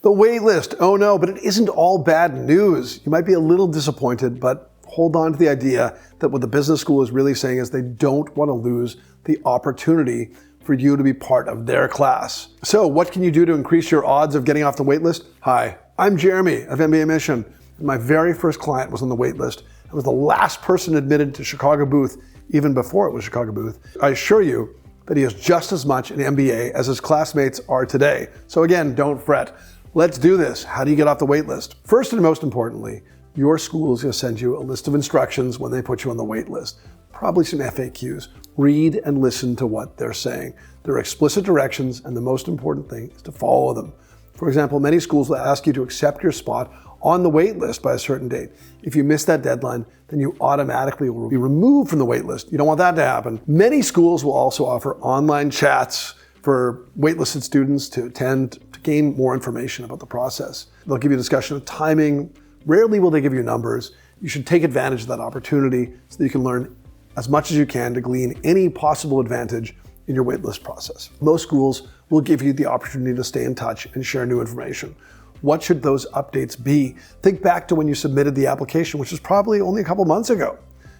The wait list. Oh no, but it isn't all bad news. You might be a little disappointed, but hold on to the idea that what the business school is really saying is they don't want to lose the opportunity for you to be part of their class. So what can you do to increase your odds of getting off the wait list? Hi, I'm Jeremy of MBA Mission. And my very first client was on the wait list. I was the last person admitted to Chicago Booth, even before it was Chicago Booth. I assure you that he has just as much an MBA as his classmates are today. So again, don't fret. Let's do this. How do you get off the wait list? First and most importantly, your school is going to send you a list of instructions when they put you on the wait list. Probably some FAQs. Read and listen to what they're saying. There are explicit directions, and the most important thing is to follow them. For example, many schools will ask you to accept your spot on the wait list by a certain date. If you miss that deadline, then you automatically will be removed from the wait list. You don't want that to happen. Many schools will also offer online chats for waitlisted students to attend to gain more information about the process. They'll give you a discussion of timing. Rarely will they give you numbers. You should take advantage of that opportunity so that you can learn as much as you can to glean any possible advantage in your waitlist process. Most schools will give you the opportunity to stay in touch and share new information. What should those updates be? Think back to when you submitted the application, which was probably only a couple months ago,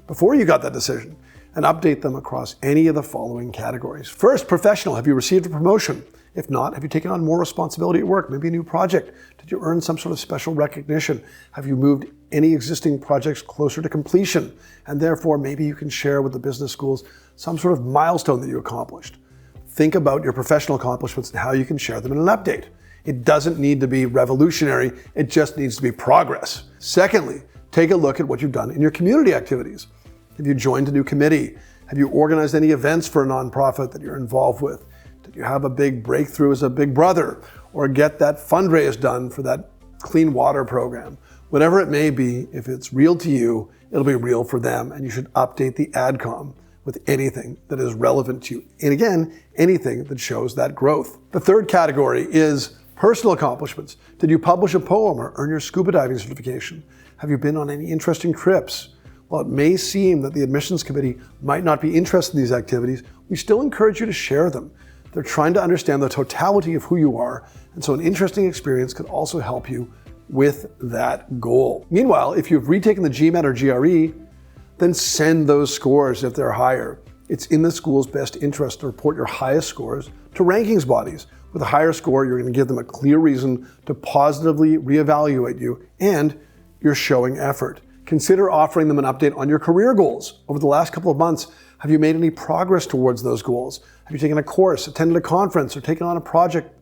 before you got that decision, and update them across any of the following categories. First, professional. Have you received a promotion? If not, have you taken on more responsibility at work? Maybe a new project? Did you earn some sort of special recognition? Have you moved any existing projects closer to completion? And therefore, maybe you can share with the business schools some sort of milestone that you accomplished. Think about your professional accomplishments and how you can share them in an update. It doesn't need to be revolutionary, it just needs to be progress. Secondly, take a look at what you've done in your community activities. Have you joined a new committee? Have you organized any events for a nonprofit that you're involved with? Did you have a big breakthrough as a big brother, or get that fundraise done for that clean water program? Whatever it may be, if it's real to you, it'll be real for them, and you should update the AdCom with anything that is relevant to you. And again, anything that shows that growth. The third category is personal accomplishments. Did you publish a poem or earn your scuba diving certification? Have you been on any interesting trips? While it may seem that the admissions committee might not be interested in these activities, we still encourage you to share them. They're trying to understand the totality of who you are, and so an interesting experience could also help you with that goal. Meanwhile, if you've retaken the GMAT or GRE, then send those scores if they're higher. It's in the school's best interest to report your highest scores to rankings bodies. With a higher score, you're going to give them a clear reason to positively reevaluate you, and you're showing effort. Consider offering them an update on your career goals. Over the last couple of months, have you made any progress towards those goals? Have you taken a course, attended a conference, or taken on a project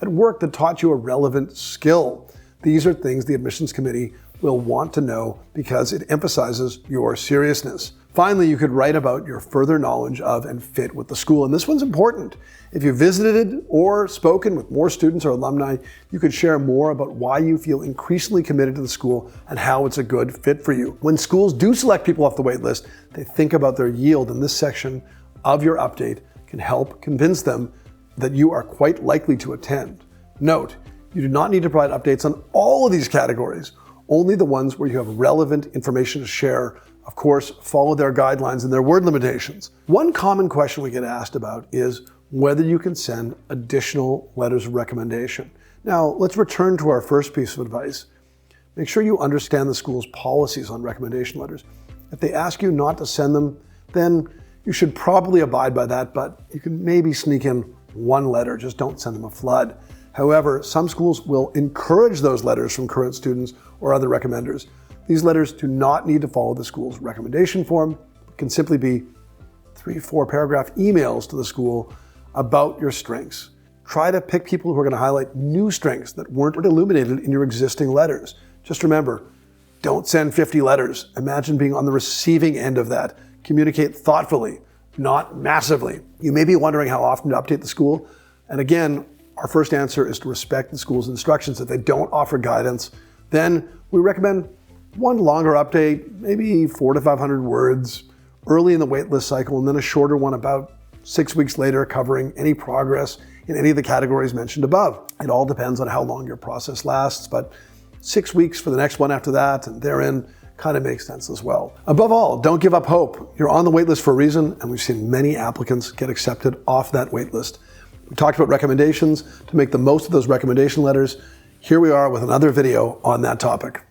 at work that taught you a relevant skill? These are things the admissions committee will want to know because it emphasizes your seriousness. Finally, you could write about your further knowledge of and fit with the school. And this one's important. If you visited or spoken with more students or alumni, you could share more about why you feel increasingly committed to the school and how it's a good fit for you. When schools do select people off the wait list, they think about their yield, and this section of your update can help convince them that you are quite likely to attend. Note, you do not need to provide updates on all of these categories, only the ones where you have relevant information to share. Of course, follow their guidelines and their word limitations. One common question we get asked about is whether you can send additional letters of recommendation. Now, let's return to our first piece of advice. Make sure you understand the school's policies on recommendation letters. If they ask you not to send them, then you should probably abide by that, but you can maybe sneak in one letter, just don't send them a flood. However, some schools will encourage those letters from current students or other recommenders. These letters do not need to follow the school's recommendation form. It can simply be 3-4 paragraph emails to the school about your strengths. Try to pick people who are going to highlight new strengths that weren't illuminated in your existing letters. Just remember, don't send 50 letters. Imagine being on the receiving end of that. Communicate thoughtfully, not massively. You may be wondering how often to update the school. And again, our first answer is to respect the school's instructions. If they don't offer guidance, then we recommend one longer update, maybe 400 to 500 words, early in the waitlist cycle, and then a shorter one about 6 weeks later covering any progress in any of the categories mentioned above. It all depends on how long your process lasts, but 6 weeks for the next one after that, and therein kind of makes sense as well. Above all, don't give up hope. You're on the waitlist for a reason, and we've seen many applicants get accepted off that waitlist. We talked about recommendations. To make the most of those recommendation letters, here we are with another video on that topic.